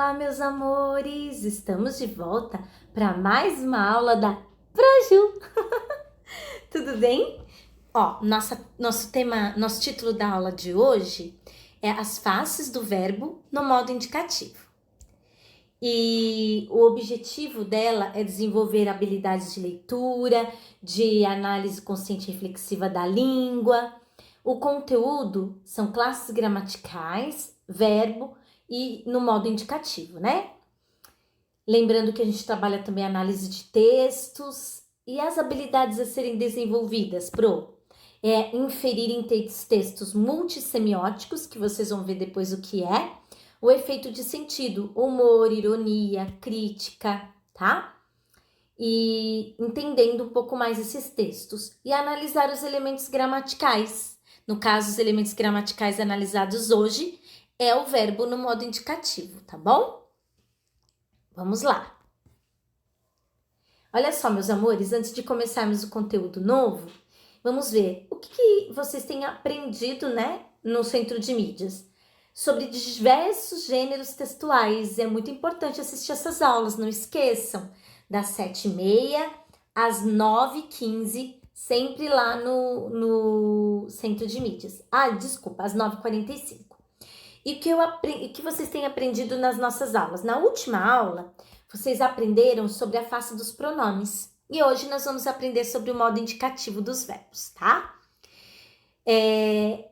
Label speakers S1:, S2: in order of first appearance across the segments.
S1: Olá, meus amores! Estamos de volta para mais uma aula da Proju. Tudo bem? Nosso título da aula de hoje é As faces do verbo no modo indicativo. E o objetivo dela é desenvolver habilidades de leitura, de análise consciente e reflexiva da língua. O conteúdo são classes gramaticais, verbo e no modo indicativo, né? Lembrando que a gente trabalha também análise de textos e as habilidades a serem desenvolvidas, é inferir em textos multissemióticos, que vocês vão ver depois o que é, o efeito de sentido, humor, ironia, crítica, tá? E entendendo um pouco mais esses textos e analisar os elementos gramaticais. No caso, os elementos gramaticais analisados hoje é o verbo no modo indicativo, tá bom? Vamos lá. Olha só, meus amores, antes de começarmos o conteúdo novo, vamos ver o que vocês têm aprendido, né, no Centro de Mídias, sobre diversos gêneros textuais. É muito importante assistir essas aulas, não esqueçam, das 7h30 às 9h15, sempre lá no Centro de Mídias. Às 9h45. E o que vocês têm aprendido nas nossas aulas? Na última aula, vocês aprenderam sobre a face dos pronomes. E hoje nós vamos aprender sobre o modo indicativo dos verbos, tá?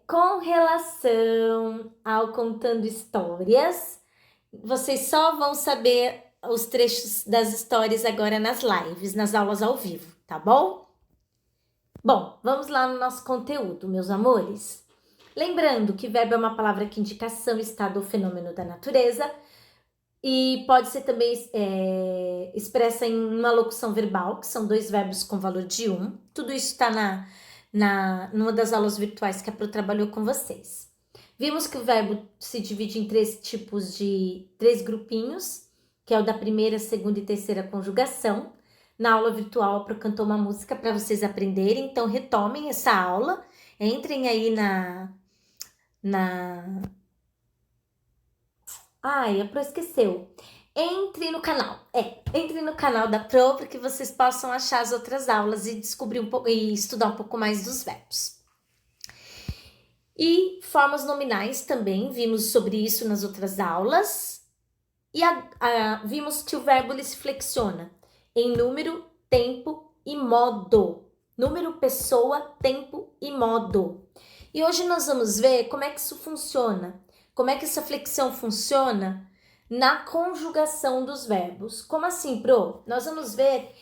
S1: Com relação ao contando histórias, vocês só vão saber os trechos das histórias agora nas lives, nas aulas ao vivo, tá bom? Bom, vamos lá no nosso conteúdo, meus amores. Lembrando que verbo é uma palavra que indica ação, estado ou fenômeno da natureza e pode ser também expressa em uma locução verbal, que são 2 verbos com valor de 1. Tudo isso está numa das aulas virtuais que a Pro trabalhou com vocês. Vimos que o verbo se divide em 3 grupinhos, que é o da primeira, segunda e terceira conjugação. Na aula virtual, a Pro cantou uma música para vocês aprenderem, então retomem essa aula, entrem aí a Pro esqueceu. Entre no canal da Pro para que vocês possam achar as outras aulas e descobrir um pouco e estudar um pouco mais dos verbos. E formas nominais também, vimos sobre isso nas outras aulas. E vimos que o verbo ele se flexiona em número, tempo e modo. Número, pessoa, tempo e modo. E hoje nós vamos ver como é que isso funciona. Como é que essa flexão funciona na conjugação dos verbos. Como assim, Pro? Nós vamos ver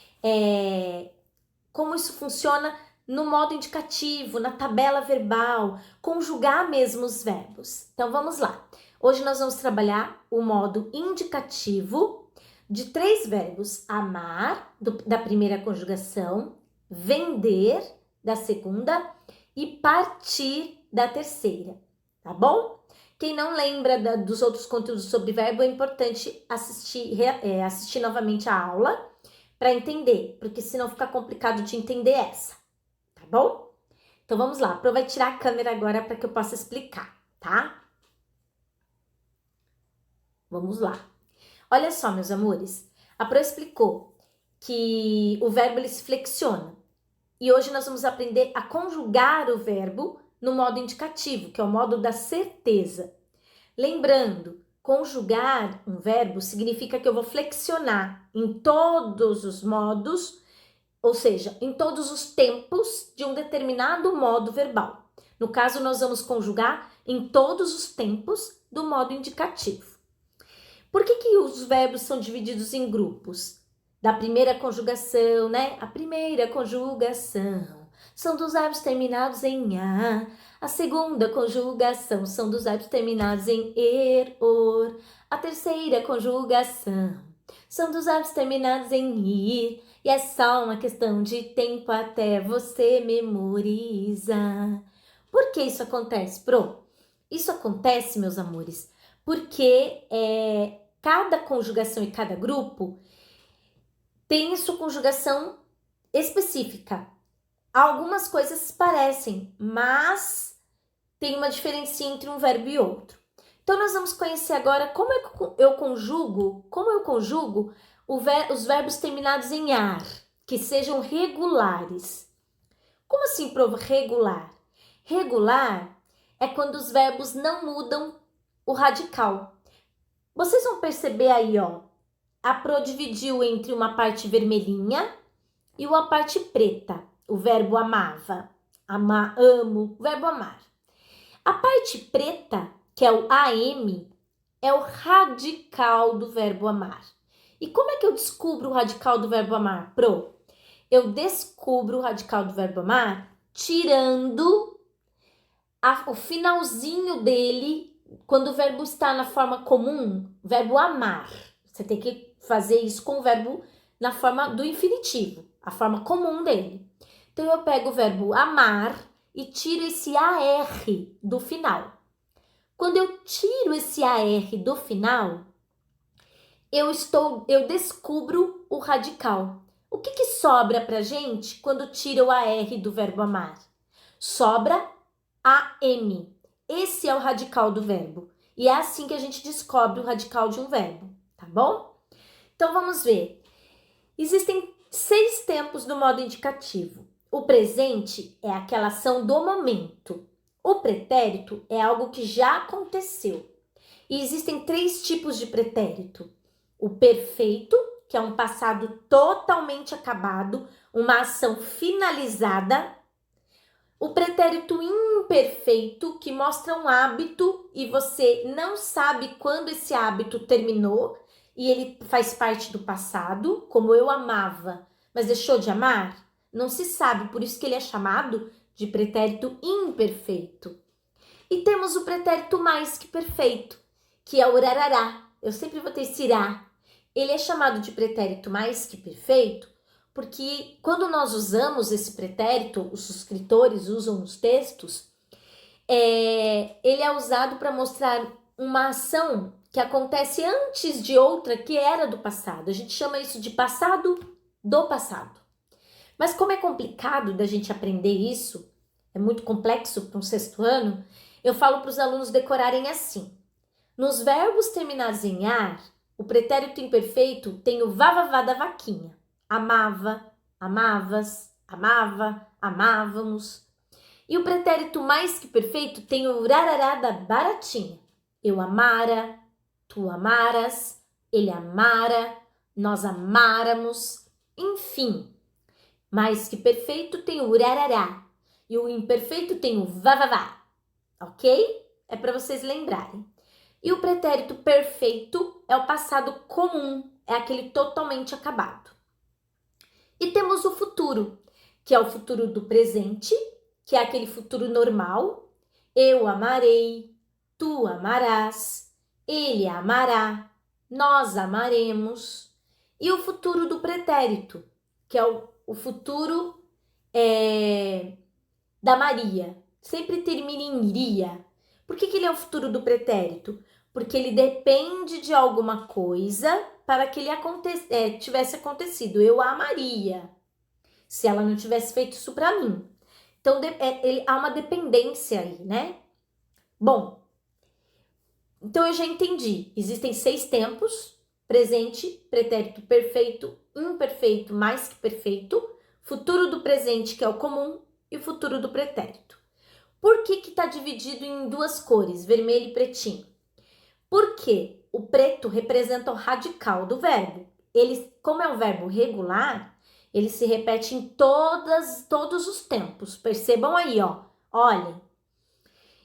S1: como isso funciona no modo indicativo, na tabela verbal, conjugar mesmo os verbos. Então, vamos lá. Hoje nós vamos trabalhar o modo indicativo de 3 verbos. Amar, da primeira conjugação, vender, da segunda, e partir, da terceira. Tá bom? Quem não lembra dos outros conteúdos sobre verbo, é importante assistir novamente a aula para entender, porque senão fica complicado de entender essa, tá bom? Então vamos lá, a Pro vai tirar a câmera agora para que eu possa explicar, tá? Vamos lá. Olha só, meus amores, a Pro explicou que o verbo ele se flexiona e hoje nós vamos aprender a conjugar o verbo no modo indicativo, que é o modo da certeza. Lembrando, conjugar um verbo significa que eu vou flexionar em todos os modos, ou seja, em todos os tempos de um determinado modo verbal. No caso, nós vamos conjugar em todos os tempos do modo indicativo. Por que os verbos são divididos em grupos? Da primeira conjugação, né? A primeira conjugação são dos verbos terminados em a. A segunda conjugação são dos verbos terminados em er, or. A terceira conjugação são dos verbos terminados em ir. E é só uma questão de tempo até você memoriza. Por que isso acontece, Pro? Isso acontece, meus amores, porque cada conjugação e cada grupo tem sua conjugação específica. Algumas coisas se parecem, mas tem uma diferença entre um verbo e outro. Então, nós vamos conhecer agora como eu conjugo os verbos terminados em ar, que sejam regulares. Como assim, prof, regular? Regular é quando os verbos não mudam o radical. Vocês vão perceber aí, ó, a Pro dividiu entre uma parte vermelhinha e uma parte preta. O verbo amava, amo, o verbo amar. A parte preta, que é o AM, é o radical do verbo amar. E como é que eu descubro o radical do verbo amar, Pro? Eu descubro o radical do verbo amar tirando o finalzinho dele, quando o verbo está na forma comum, verbo amar. Você tem que fazer isso com o verbo na forma do infinitivo, a forma comum dele. Então, eu pego o verbo amar e tiro esse AR do final. Quando eu tiro esse AR do final, eu descubro o radical. O que sobra pra gente quando tira o AR do verbo amar? Sobra AM. Esse é o radical do verbo. E é assim que a gente descobre o radical de um verbo, tá bom? Então, vamos ver. Existem 6 tempos do modo indicativo. O presente é aquela ação do momento. O pretérito é algo que já aconteceu. E existem 3 tipos de pretérito. O perfeito, que é um passado totalmente acabado, uma ação finalizada. O pretérito imperfeito, que mostra um hábito e você não sabe quando esse hábito terminou e ele faz parte do passado, como eu amava, mas deixou de amar. Não se sabe, por isso que ele é chamado de pretérito imperfeito. E temos o pretérito mais que perfeito, que é o rarará. Eu sempre vou ter esse irá. Ele é chamado de pretérito mais que perfeito porque quando nós usamos esse pretérito, os escritores usam nos textos, ele é usado para mostrar uma ação que acontece antes de outra que era do passado. A gente chama isso de passado do passado. Mas como é complicado da gente aprender isso, é muito complexo para um 6º ano, eu falo para os alunos decorarem assim. Nos verbos terminados em ar, o pretérito imperfeito tem o vavavá da vaquinha. Amava, amavas, amava, amávamos. E o pretérito mais que perfeito tem o rarará da baratinha. Eu amara, tu amaras, ele amara, nós amáramos, enfim. Mais que perfeito tem o rarará e o imperfeito tem o vavavá, ok? É para vocês lembrarem. E o pretérito perfeito é o passado comum, é aquele totalmente acabado. E temos o futuro, que é o futuro do presente, que é aquele futuro normal. Eu amarei, tu amarás, ele amará, nós amaremos. E o futuro do pretérito, que é o futuro da Maria. Sempre termina em iria. Por que ele é o futuro do pretérito? Porque ele depende de alguma coisa para que ele tivesse acontecido. Eu a amaria, se ela não tivesse feito isso para mim. Então, há uma dependência aí, né? Bom, então eu já entendi. Existem 6 tempos: presente, pretérito perfeito, imperfeito, mais que perfeito, futuro do presente, que é o comum, e o futuro do pretérito. Por que está dividido em 2 cores, vermelho e pretinho? Porque o preto representa o radical do verbo. Ele, como é um verbo regular, ele se repete em todos os tempos. Percebam aí, ó. Olhem.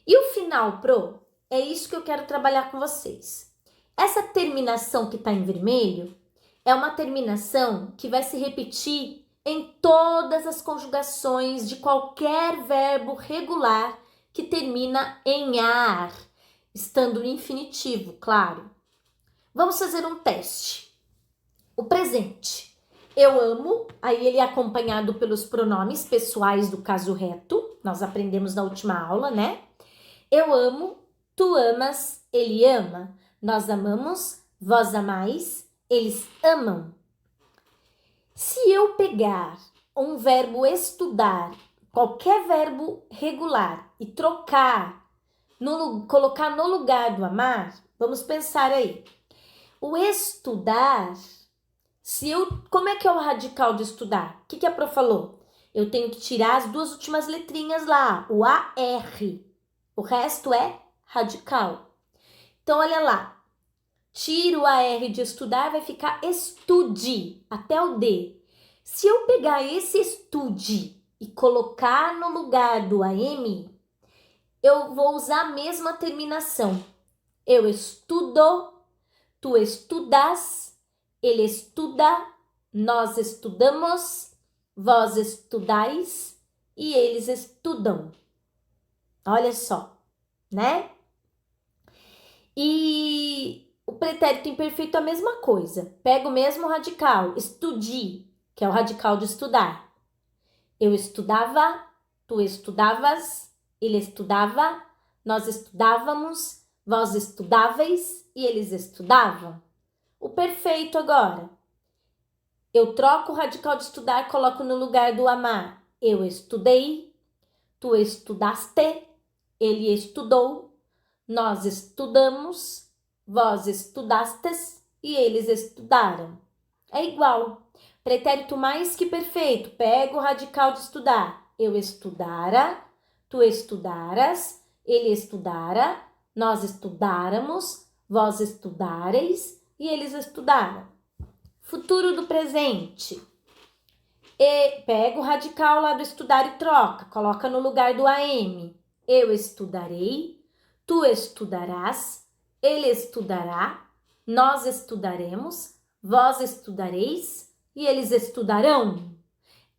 S1: E o final, Pro, é isso que eu quero trabalhar com vocês. Essa terminação que está em vermelho é uma terminação que vai se repetir em todas as conjugações de qualquer verbo regular que termina em ar, estando no infinitivo, claro. Vamos fazer um teste. O presente. Eu amo, aí ele é acompanhado pelos pronomes pessoais do caso reto. Nós aprendemos na última aula, né? Eu amo, tu amas, ele ama. Nós amamos, vós amais, eles amam. Se eu pegar um verbo estudar, qualquer verbo regular, e trocar colocar no lugar do amar, vamos pensar aí. O estudar, como é que é o radical de estudar? O que a Pro falou? Eu tenho que tirar as duas últimas letrinhas lá, o AR. O resto é radical. Então, olha lá. Tiro o AR de estudar, vai ficar estude, até o D. Se eu pegar esse estude e colocar no lugar do AM, eu vou usar a mesma terminação. Eu estudo, tu estudas, ele estuda, nós estudamos, vós estudais e eles estudam. Olha só, né? E o pretérito imperfeito é a mesma coisa. Pega o mesmo radical, estudi, que é o radical de estudar. Eu estudava, tu estudavas, ele estudava, nós estudávamos, vós estudáveis e eles estudavam. O perfeito agora. Eu troco o radical de estudar, coloco no lugar do amar. Eu estudei, tu estudaste, ele estudou, nós estudamos, vós estudastes e eles estudaram. É igual. Pretérito mais que perfeito. Pega o radical de estudar. Eu estudara, tu estudaras, ele estudara, nós estudáramos, vós estudareis e eles estudaram. Futuro do presente. E pega o radical lá do estudar e troca. Coloca no lugar do AM. Eu estudarei, tu estudarás, ele estudará, nós estudaremos, vós estudareis e eles estudarão.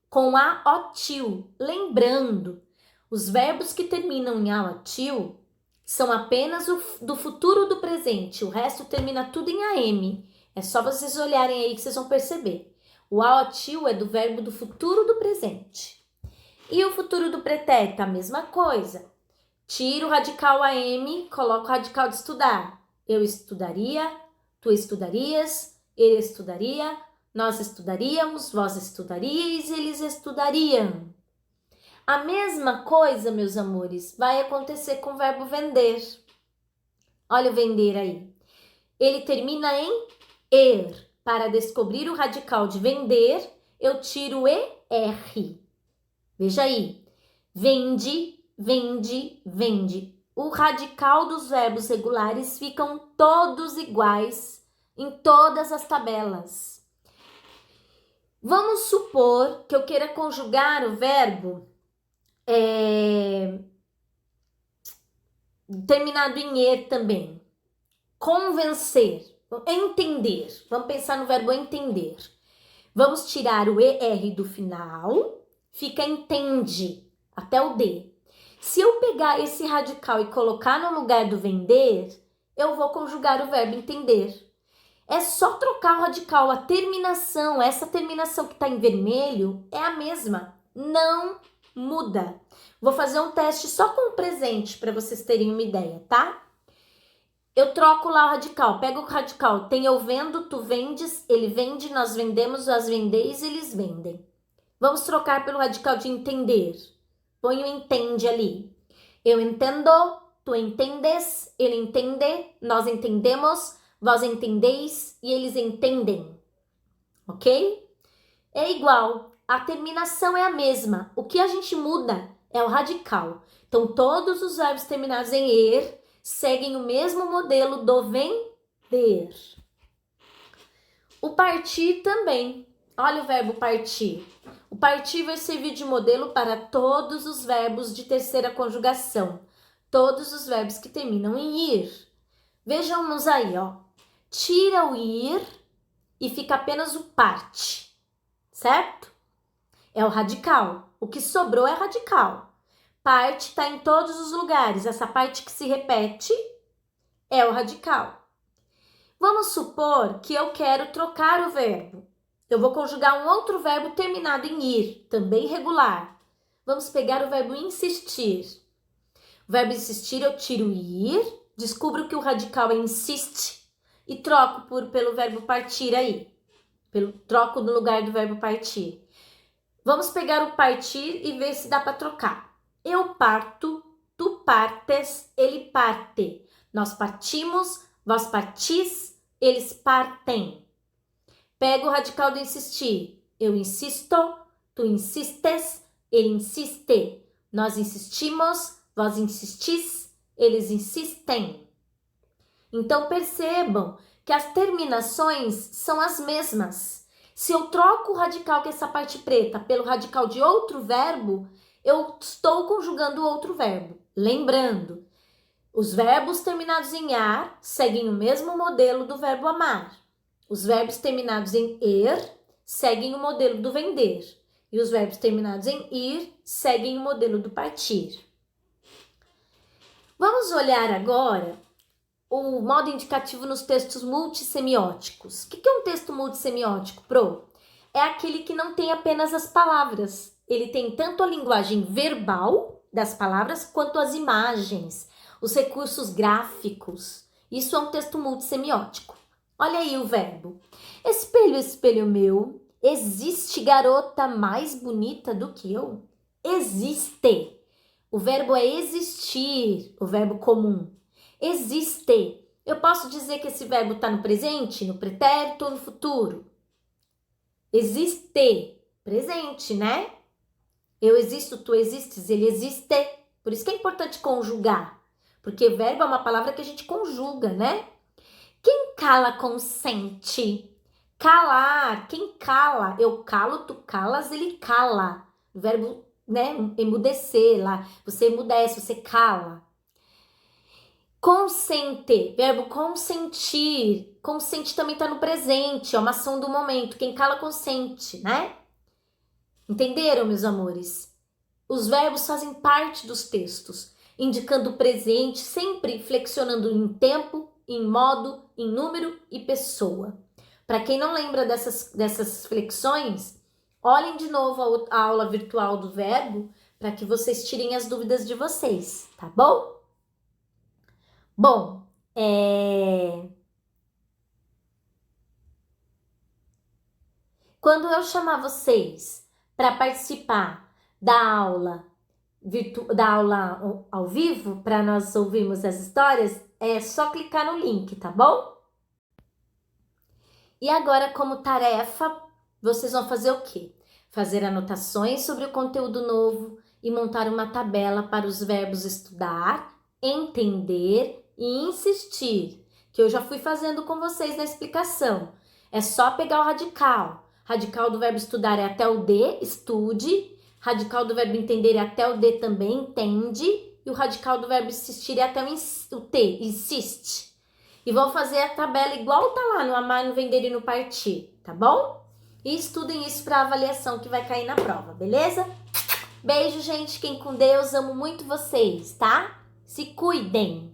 S1: Com AOTIL. Lembrando, os verbos que terminam em AOTIL são apenas do futuro do presente. O resto termina tudo em AM. É só vocês olharem aí que vocês vão perceber. O AOTIL é do verbo do futuro do presente. E o futuro do pretérito, a mesma coisa. Tiro o radical AM, coloco o radical de estudar. Eu estudaria, tu estudarias, ele estudaria, nós estudaríamos, vós estudaríeis, eles estudariam. A mesma coisa, meus amores, vai acontecer com o verbo vender. Olha o vender aí. Ele termina em er. Para descobrir o radical de vender, eu tiro o ER. Veja aí. Vende, vende, vende. O radical dos verbos regulares ficam todos iguais em todas as tabelas. Vamos supor que eu queira conjugar o verbo terminado em er também. Convencer, entender. Vamos pensar no verbo entender. Vamos tirar o ER do final, fica entende, até o D. Se eu pegar esse radical e colocar no lugar do vender, eu vou conjugar o verbo entender. É só trocar o radical, a terminação, essa terminação que está em vermelho é a mesma, não muda. Vou fazer um teste só com o presente para vocês terem uma ideia, tá? Eu troco lá o radical, pego o radical, tem eu vendo, tu vendes, ele vende, nós vendemos, vós vendeis, eles vendem. Vamos trocar pelo radical de entender. Põe o entende ali. Eu entendo, tu entendes, ele entende, nós entendemos, vós entendeis e eles entendem. Ok? É igual. A terminação é a mesma. O que a gente muda é o radical. Então, todos os verbos terminados em er seguem o mesmo modelo do vender. O partir também. Olha o verbo partir. O partir vai servir de modelo para todos os verbos de terceira conjugação. Todos os verbos que terminam em ir. Vejamos aí, ó. Tira o ir e fica apenas o parte, certo? É o radical. O que sobrou é radical. Parte está em todos os lugares. Essa parte que se repete é o radical. Vamos supor que eu quero trocar o verbo. Eu vou conjugar um outro verbo terminado em ir, também regular. Vamos pegar o verbo insistir. O verbo insistir eu tiro ir, descubro que o radical é insiste e troco pelo verbo partir aí. Troco no lugar do verbo partir. Vamos pegar o partir e ver se dá para trocar. Eu parto, tu partes, ele parte. Nós partimos, vós partis, eles partem. Pega o radical do insistir. Eu insisto, tu insistes, ele insiste. Nós insistimos, vós insistis, eles insistem. Então percebam que as terminações são as mesmas. Se eu troco o radical, que é essa parte preta, pelo radical de outro verbo, eu estou conjugando outro verbo. Lembrando, os verbos terminados em ar seguem o mesmo modelo do verbo amar. Os verbos terminados em er seguem o modelo do vender. E os verbos terminados em ir seguem o modelo do partir. Vamos olhar agora o modo indicativo nos textos multissemióticos. O que é um texto multissemiótico, Pro? É aquele que não tem apenas as palavras. Ele tem tanto a linguagem verbal das palavras quanto as imagens, os recursos gráficos. Isso é um texto multissemiótico. Olha aí o verbo. Espelho, espelho meu, existe garota mais bonita do que eu? Existe. O verbo é existir, o verbo comum. Existe. Eu posso dizer que esse verbo está no presente, no pretérito ou no futuro? Existe. Presente, né? Eu existo, tu existes, ele existe. Por isso que é importante conjugar. Porque verbo é uma palavra que a gente conjuga, né? Quem cala consente. Calar. Quem cala? Eu calo, tu calas, ele cala. O verbo, né? Emudecer lá. Você emudece, você cala. Consente. Verbo consentir. Consente também está no presente. É uma ação do momento. Quem cala, consente, né? Entenderam, meus amores? Os verbos fazem parte dos textos, indicando o presente, sempre flexionando em tempo, em modo, em número e pessoa. Para quem não lembra dessas flexões, olhem de novo a aula virtual do verbo para que vocês tirem as dúvidas de vocês, tá bom? Bom, quando eu chamar vocês para participar da aula ao vivo, para nós ouvirmos as histórias, é só clicar no link, tá bom? E agora, como tarefa, vocês vão fazer o quê? Fazer anotações sobre o conteúdo novo e montar uma tabela para os verbos estudar, entender e insistir, que eu já fui fazendo com vocês na explicação. É só pegar o radical. Radical do verbo estudar é até o D, estude. Radical do verbo entender é até o D também, entende. E o radical do verbo insistir é até o T, insiste. E vão fazer a tabela igual tá lá no amar, no vender e no partir, tá bom? E estudem isso para avaliação que vai cair na prova, beleza? Beijo, gente. Fiquem com Deus. Amo muito vocês, tá? Se cuidem.